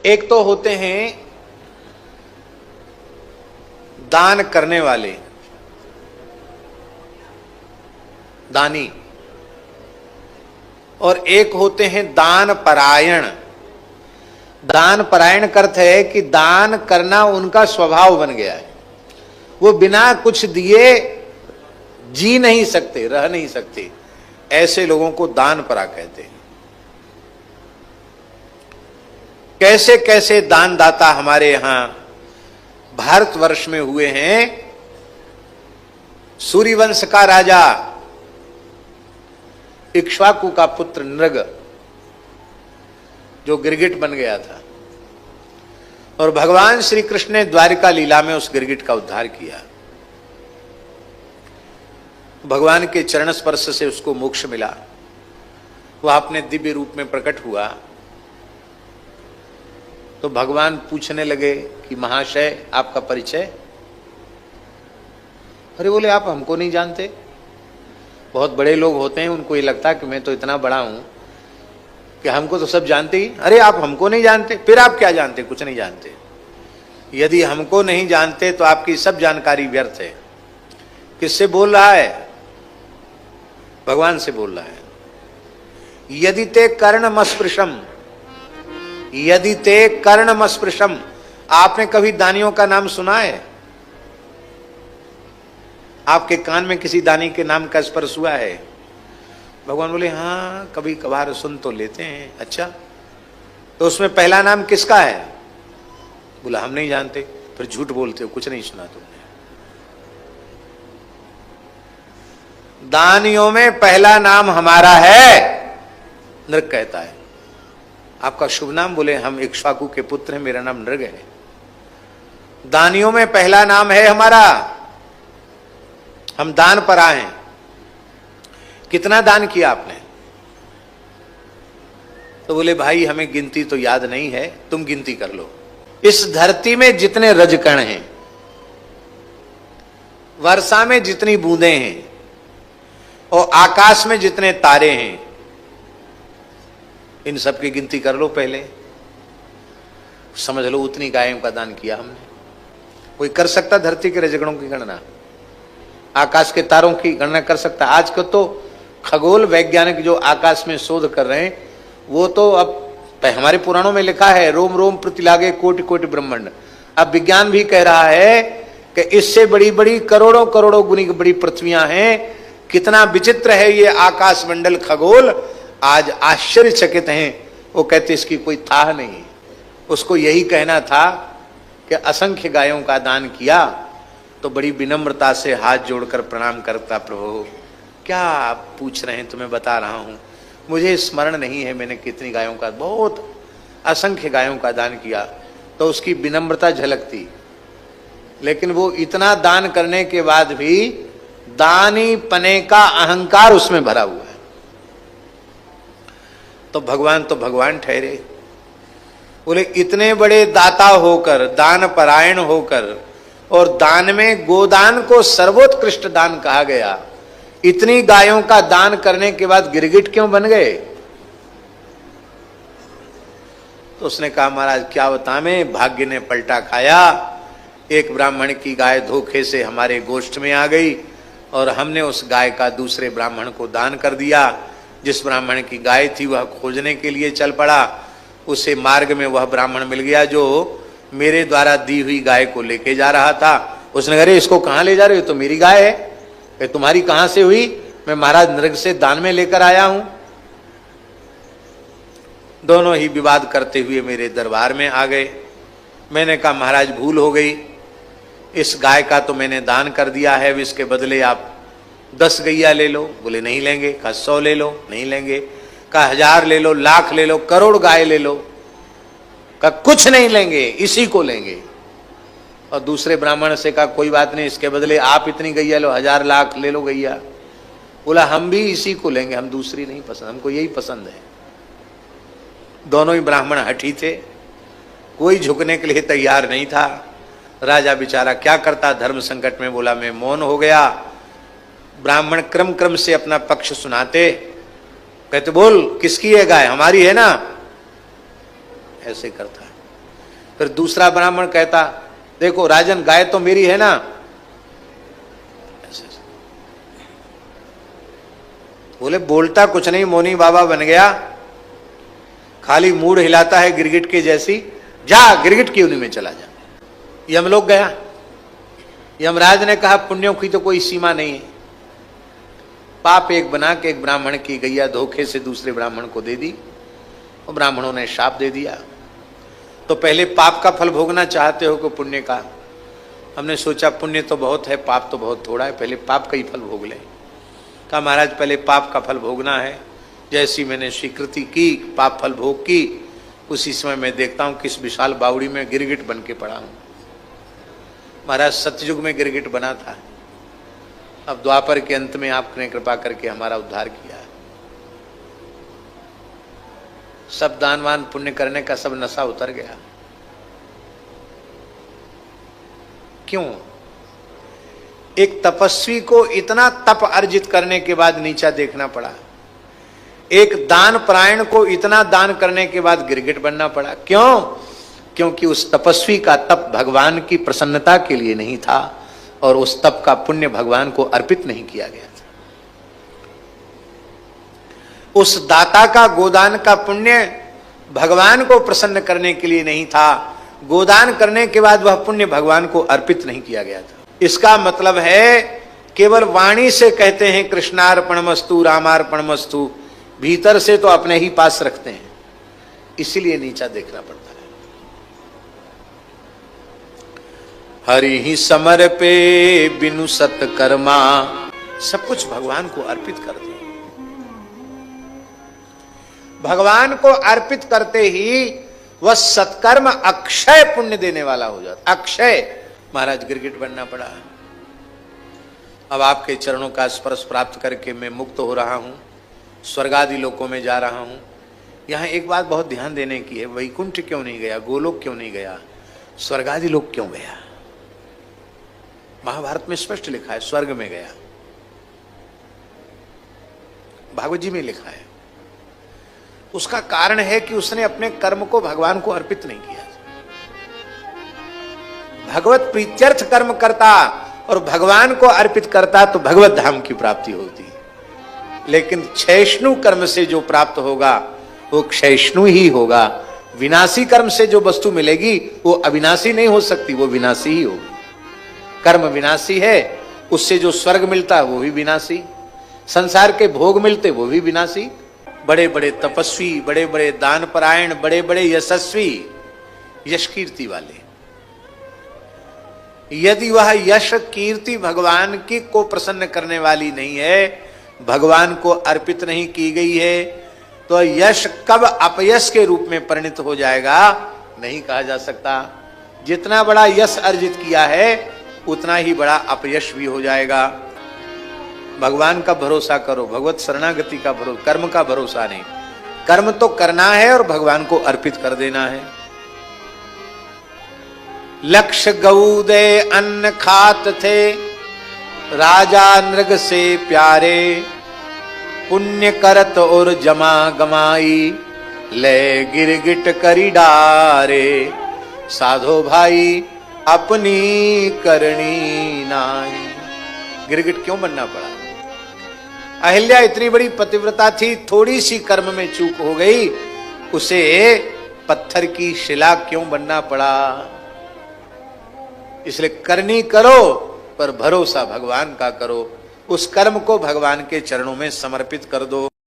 एक तो होते हैं दान करने वाले, दानी, और एक होते हैं दान परायण। दान परायण का अर्थ है कि दान करना उनका स्वभाव बन गया है, वो बिना कुछ दिए जी नहीं सकते, रह नहीं सकते। ऐसे लोगों को दान परा कहते हैं। कैसे कैसे दानदाता हमारे यहां भारतवर्ष में हुए हैं। सूर्यवंश का राजा इक्ष्वाकु का पुत्र नृग, जो गिरगिट बन गया था, और भगवान श्री कृष्ण ने द्वारिका लीला में उस गिरगिट का उद्धार किया। भगवान के चरण स्पर्श से उसको मोक्ष मिला, वह अपने दिव्य रूप में प्रकट हुआ। तो भगवान पूछने लगे कि महाशय आपका परिचय? अरे बोले आप हमको नहीं जानते? बहुत बड़े लोग होते हैं, उनको ये लगता है कि मैं तो इतना बड़ा हूं कि हमको तो सब जानते ही। अरे आप हमको नहीं जानते, फिर आप क्या जानते? कुछ नहीं जानते। यदि हमको नहीं जानते तो आपकी सब जानकारी व्यर्थ है। किससे बोल रहा है? भगवान से बोल रहा है। यदि ते कर्णमस्पृशम, यदि ते कर्णमस्पृशम, आपने कभी दानियों का नाम सुना है? आपके कान में किसी दानी के नाम का स्पर्श हुआ है? भगवान बोले हाँ कभी कभार सुन तो लेते हैं। अच्छा, तो उसमें पहला नाम किसका है? बोला हम नहीं जानते। फिर झूठ बोलते हो, कुछ नहीं सुना तुमने। दानियों में पहला नाम हमारा है, नृग कहता है। आपका शुभ नाम? बोले हम इक्ष्वाकु के पुत्र हैं, मेरा नाम नृग है। दानियों में पहला नाम है हमारा, हम दान परा हैं। कितना दान किया आपने? तो बोले भाई हमें गिनती तो याद नहीं है, तुम गिनती कर लो। इस धरती में जितने रजकण हैं, वर्षा में जितनी बूंदें हैं, और आकाश में जितने तारे हैं, इन सब की गिनती कर लो पहले। समझ लो उतनी गायों का दान किया हमने। कोई कर सकता धरती के रजगणों की गणना? आकाश के तारों की गणना कर सकता? आज को तो खगोल वैज्ञानिक जो आकाश में शोध कर रहे हैं, वो तो अब हमारे पुराणों में लिखा है रोम रोम प्रतिलागे कोटि कोटि ब्रह्मांड। अब विज्ञान भी कह रहा है कि इससे बड़ी बड़ी करोड़ों करोड़ों गुनी बड़ी पृथ्वियां हैं। कितना विचित्र है ये आकाश मंडल, खगोल। आज आश्चर्यचकित हैं। वो कहते इसकी कोई थाह नहीं। उसको यही कहना था कि असंख्य गायों का दान किया। तो बड़ी विनम्रता से हाथ जोड़कर प्रणाम करता, प्रभु क्या आप पूछ रहे हैं? तुम्हें बता रहा हूं, मुझे स्मरण नहीं है मैंने कितनी गायों का, बहुत असंख्य गायों का दान किया। तो उसकी विनम्रता झलकती। लेकिन वो इतना दान करने के बाद भी दानी पने का अहंकार उसमें भरा हुआ है। तो भगवान ठहरे। बोले इतने बड़े दाता होकर, दान परायण होकर, और दान में गोदान को सर्वोत्कृष्ट दान कहा गया, इतनी गायों का दान करने के बाद गिरगिट क्यों बन गए? तो उसने कहा महाराज क्या बता, मैं भाग्य ने पलटा खाया। एक ब्राह्मण की गाय धोखे से हमारे गोष्ठ में आ गई, और हमने उस गाय का दूसरे ब्राह्मण को दान कर दिया। जिस ब्राह्मण की गाय थी वह खोजने के लिए चल पड़ा। उसे मार्ग में वह ब्राह्मण मिल गया जो मेरे द्वारा दी हुई गाय को लेके जा रहा था। उसने कहा अरे इसको कहां ले जा रहे हो? तो मेरी गाय है। तुम्हारी कहां से हुई? मैं महाराज नृग से दान में लेकर आया हूं। दोनों ही विवाद करते हुए मेरे दरबार में आ गए। मैंने कहा महाराज भूल हो गई, इस गाय का तो मैंने दान कर दिया है, इसके बदले आप 10 गैया ले लो। बोले नहीं लेंगे। कहा 100 ले लो। नहीं लेंगे। कहा 1000 ले लो, लाख ले लो, करोड़ गाय ले लो। कहा कुछ नहीं लेंगे, इसी को लेंगे। और दूसरे ब्राह्मण से कहा कोई बात नहीं, इसके बदले आप इतनी गैया लो, 1000 लाख ले लो गैया। बोला हम भी इसी को लेंगे, हम दूसरी नहीं पसंद, हमको यही पसंद है। दोनों ही ब्राह्मण हठी थे, कोई झुकने के लिए तैयार नहीं था। राजा बेचारा क्या करता, धर्म संकट में। बोला मैं मौन हो गया। ब्राह्मण क्रम क्रम से अपना पक्ष सुनाते। कहते बोल किसकी है गाय? हमारी है ना। ऐसे करता है। फिर दूसरा ब्राह्मण कहता, देखो राजन, गाय तो मेरी है ना। बोले बोलता कुछ नहीं, मोनी बाबा बन गया, खाली मूड हिलाता है गिरगिट के जैसी। जा गिरगिट की उन्हीं में चला जा। यमलोक गया। यमराज ने कहा पुण्यों की तो कोई सीमा नहीं है। पाप एक बना के एक ब्राह्मण की गैया धोखे से दूसरे ब्राह्मण को दे दी, और ब्राह्मणों ने शाप दे दिया। तो पहले पाप का फल भोगना चाहते हो कि पुण्य का? हमने सोचा पुण्य तो बहुत है, पाप तो बहुत थोड़ा है, पहले पाप का ही फल भोग लें। कहा महाराज पहले पाप का फल भोगना है। जैसी मैंने स्वीकृति की, पाप फल भोग की, उसी समय मैं देखता हूं किस विशाल बावड़ी में गिरगिट बन के पड़ा हूं। महाराज सतयुग में गिरगिट बना था, अब द्वापर के अंत में आपने कृपा करके हमारा उद्धार किया। सब दानवान पुण्य करने का सब नशा उतर गया। क्यों? एक तपस्वी को इतना तप अर्जित करने के बाद नीचा देखना पड़ा, एक दान परायण को इतना दान करने के बाद गिरगिट बनना पड़ा। क्यों? क्योंकि उस तपस्वी का तप भगवान की प्रसन्नता के लिए नहीं था, और उस तप का पुण्य भगवान को अर्पित नहीं किया गया था। उस दाता का गोदान का पुण्य भगवान को प्रसन्न करने के लिए नहीं था, गोदान करने के बाद वह पुण्य भगवान को अर्पित नहीं किया गया था। इसका मतलब है केवल वाणी से कहते हैं कृष्णार्पणमस्तु रामार्पणमस्तु, भीतर से तो अपने ही पास रखते हैं, इसीलिए नीचा देखना पड़ता है। हरि ही समर्पे बिनु सत्कर्मा, सब कुछ भगवान को अर्पित कर दो। भगवान को अर्पित करते ही वह सत्कर्म अक्षय पुण्य देने वाला हो जाता। अक्षय। महाराज गिरगिट बनना पड़ा। अब आपके चरणों का स्पर्श प्राप्त करके मैं मुक्त हो रहा हूं, स्वर्गादि लोकों में जा रहा हूं। यहां एक बात बहुत ध्यान देने की है, वैकुंठ क्यों नहीं गया, गोलोक क्यों नहीं गया, स्वर्गादि लोक क्यों गया? महाभारत में स्पष्ट लिखा है स्वर्ग में गया, भागवत जी में लिखा है। उसका कारण है कि उसने अपने कर्म को भगवान को अर्पित नहीं किया। भगवत प्रीत्यर्थ कर्म करता और भगवान को अर्पित करता तो भगवत धाम की प्राप्ति होती, लेकिन क्षयष्णु कर्म से जो प्राप्त होगा वो क्षयष्णु ही होगा। विनाशी कर्म से जो वस्तु मिलेगी वो अविनाशी नहीं हो सकती, वो विनाशी ही होगी। कर्म विनाशी है, उससे जो स्वर्ग मिलता है वो भी विनाशी, संसार के भोग मिलते वो भी विनाशी। बड़े बड़े तपस्वी, बड़े बड़े दान परायण, बड़े बड़े यशस्वी, यश कीर्ति वाले, यदि वह यश कीर्ति भगवान की को प्रसन्न करने वाली नहीं है, भगवान को अर्पित नहीं की गई है, तो यश कब अपयश के रूप में परिणत हो जाएगा नहीं कहा जा सकता। जितना बड़ा यश अर्जित किया है उतना ही बड़ा अपयश भी हो जाएगा। भगवान का भरोसा करो, भगवत शरणागति का भरोसा, कर्म का भरोसा नहीं। कर्म तो करना है और भगवान को अर्पित कर देना है। लक्ष्य गऊ दे अन्न खात थे, राजा नृग से प्यारे, पुण्य करत और जमा गमाई, ले गिरगिट करी डारे, साधो भाई अपनी करनी नाई। गिरगिट क्यों बनना पड़ा? अहिल्या इतनी बड़ी पतिव्रता थी, थोड़ी सी कर्म में चूक हो गई, उसे पत्थर की शिला क्यों बनना पड़ा? इसलिए करनी करो पर भरोसा भगवान का करो, उस कर्म को भगवान के चरणों में समर्पित कर दो।